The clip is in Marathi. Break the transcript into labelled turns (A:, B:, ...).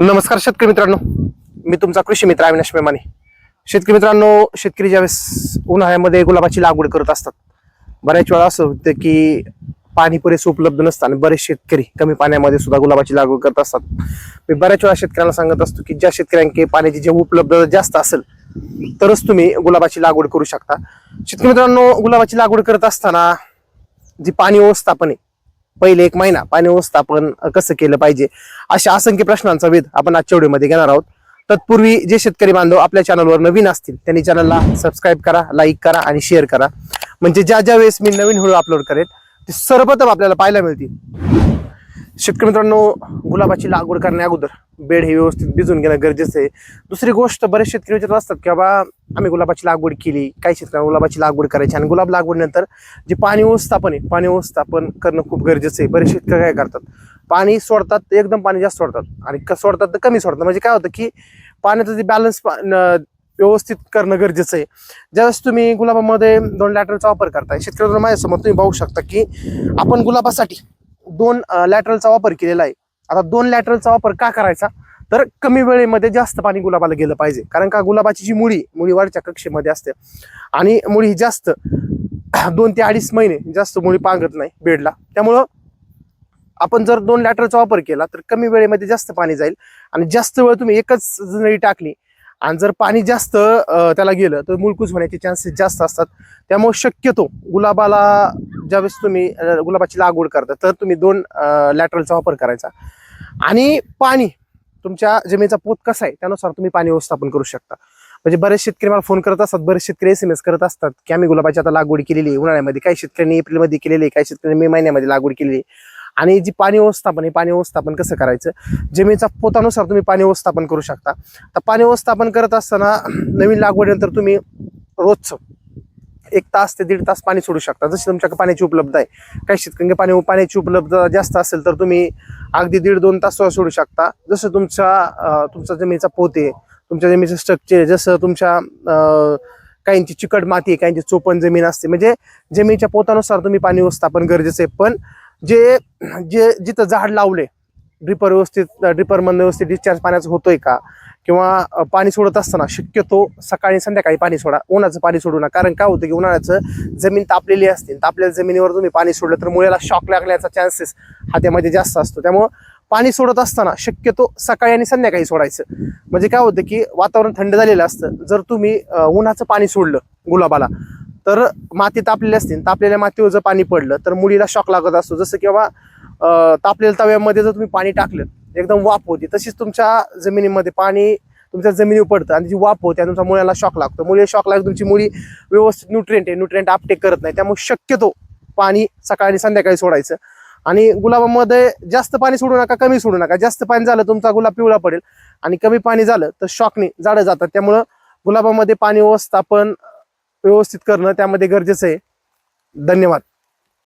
A: नमस्कार शेतकरी मित्रांनो, मी तुमचा कृषी मित्र अविनाश मेमाने. शेतकरी मित्रांनो, शेतकरी ज्यावेळेस उन्हाळ्यामध्ये गुलाबाची लागवड करत असतात, बऱ्याच वेळा असं होतं की पाणी पुरेसे उपलब्ध नसतं आणि बरेच शेतकरी कमी पाण्यामध्ये सुद्धा गुलाबाची लागवड करत असतात. मी बऱ्याच वेळा शेतकऱ्यांना सांगत असतो की ज्या शेतकऱ्यांकडे पाण्याची जे उपलब्धता जास्त असेल तरच तुम्ही गुलाबाची लागवड करू शकता. शेतकरी मित्रांनो, गुलाबाची लागवड करत असताना जी पाणी व्यवस्थापन आहे, पहिले एक महिना पाणी व्यवस्थापन कसं केलं पाहिजे, अशा असंख्य प्रश्नांचा वेध आपण आजच्या व्हिडिओमध्ये घेणार आहोत. तत्पूर्वी जे शेतकरी बांधव आपल्या चॅनलवर नवीन असतील त्यांनी चॅनलला सबस्क्राईब करा, लाईक करा आणि शेअर करा, म्हणजे ज्या ज्या वेळेस मी नवीन व्हिडिओ अपलोड करेल ते सर्वप्रथम आपल्याला पाहायला मिळतील. शेतकरी मित्रांनो, गुलाबाची लागवड करण्या अगोदर बेड हे व्यवस्थित भिजून घेणं गरजेचं आहे. दुसरी गोष्ट, बरेच शेतकरी विचारत असतात की बाबा आम्ही गुलाबाची लागवड केली, काही शेतकऱ्यांना गुलाबाची लागवड करायची आणि गुलाब लागवडीनंतर जे पाणी व्यवस्थापन आहे, पाणी व्यवस्थापन करणं खूप गरजेचं आहे. बरेच शेतकरी काय करतात, पाणी सोडतात, एकदम पाणी जास्त सोडतात आणि सोडतात तर कमी सोडतात. म्हणजे काय होतं की पाण्याचं जे बॅलन्स व्यवस्थित करणं गरजेचं आहे. ज्यावेळेस तुम्ही गुलाबामध्ये 2 लॅटरलचा वापर करताय, शेतकऱ्यांना माझ्यासमोर तुम्ही पाहू शकता की आपण गुलाबासाठी 2 लॅटरलचा वापर केलेला आहे. आता 2 लॅटरलचा वापर का करायचा, तर कमी वेळेमध्ये जास्त पाणी गुलाबाला गेलं पाहिजे. कारण का गुलाबाची जी मुळी वरच्या कक्षेमध्ये असते आणि मुळी ही जास्त 2 ते 2.5 महिने जास्त मुळी पांगत नाही बेडला. त्यामुळं आपण जर 2 लॅटरचा वापर केला तर कमी वेळेमध्ये जास्त पाणी जाईल आणि जास्त वेळ तुम्ही एकच नळी टाकली आणि जर पाणी जास्त त्याला गेलं तर मुळकूज होण्याचे चान्सेस जास्त असतात. त्यामुळे शक्यतो गुलाबाला ज्यावेळेस तुम्ही गुलाबाची लागवड करता तर तुम्ही 2 लॅटरलचा वापर करायचा. आणि पाणी तुमच्या जमिनीचा पोत कसा आहे त्यानुसार तुम्ही पाणी व्यवस्थापन करू शकता. म्हणजे बरेच शेतकरी मला फोन करत असतात, बरेच शेतकरी SMS करत असतात की आम्ही गुलाबाची आता लागवड केलेली आहे उन्हाळ्यामध्ये, काही शेतकऱ्यांनी एप्रिलमध्ये केलेली आहे, काही शेतकऱ्यांनी मे महिन्यामध्ये लागवड केलेली आहे. आणि जी पाणी व्यवस्थापन आहे, पाणी व्यवस्थापन कसं करायचं, जमिनीचा पोतानुसार तुम्ही पाणी व्यवस्थापन करू शकता. तर पाणी व्यवस्थापन करत असताना नवीन लागवडीनंतर तुम्ही रोजचं 1 तास ते 1.5 तास पाणी सोडू शकता, जशी तुमच्याकडे पाण्याची उपलब्धता आहे. काही शेतकऱ्यांकडे पाण्याची उपलब्धता जास्त असेल तर तुम्ही अगदी 1.5-2 तास सोडू शकता. जसं तुमचा जमिनीचा पोत आहे, तुमच्या जमिनीचं स्ट्रक्चर, जसं तुमच्या काहींची चिकट माती आहे, काहींची चोपण जमीन असते, म्हणजे जमिनीच्या पोतानुसार तुम्ही पाणी व्यवस्थापन गरजेचं आहे. पण जे जे जिथं झाड लावले, ड्रिपरमधून व्यवस्थित डिस्चार्ज पाण्याचं होतोय का, किंवा पाणी सोडत असताना शक्यतो सकाळी संध्याकाळी पाणी सोडा, उन्हाचं पाणी सोडू नका. कारण काय होतं की उन्हाळ्याचं जमीन तापलेली असते, तापलेल्या जमिनीवर तुम्ही पाणी सोडलं तर मुळ्याला शॉक लागण्याचा चान्सेस हातामध्ये जास्त असतो. त्यामुळं पाणी सोडत असताना शक्यतो सकाळी आणि संध्याकाळी सोडायचं. म्हणजे काय होतं की वातावरण थंड झालेलं असतं, जर तुम्ही उन्हाचं पाणी सोडलं गुलाबाला तर माती तापलेली असते, तापलेल्या मातीवर जर पाणी पडलं तर मुळीला शॉक लागत असतो. जसं किंवा तापलेल्या तव्यामध्ये जर तुम्ही पाणी टाकलं एकदम वाफ होती, तशीच तुमच्या जमिनीमध्ये पाणी तुमच्या जमिनीवर पडतं आणि जी वाफ होते तुमच्या मुळ्याला शॉक लागतो. मुळी शॉक लागतो, तुमची मुळी व्यवस्थित न्यूट्रिएंट अपटेक करत नाही. त्यामुळे शक्यतो पाणी सकाळी आणि संध्याकाळी सोडायचं. आणि गुलाबामध्ये जास्त पाणी सोडू नका, कमी सोडू नका. जास्त पाणी झालं तुमचा गुलाब पिवळा पडेल आणि कमी पाणी झालं तर शॉकने झाडं जातात. त्यामुळं गुलाबामध्ये पाणी व्यवस्थापन व्यवस्थित करणं त्यामध्ये गरजेचं आहे. धन्यवाद.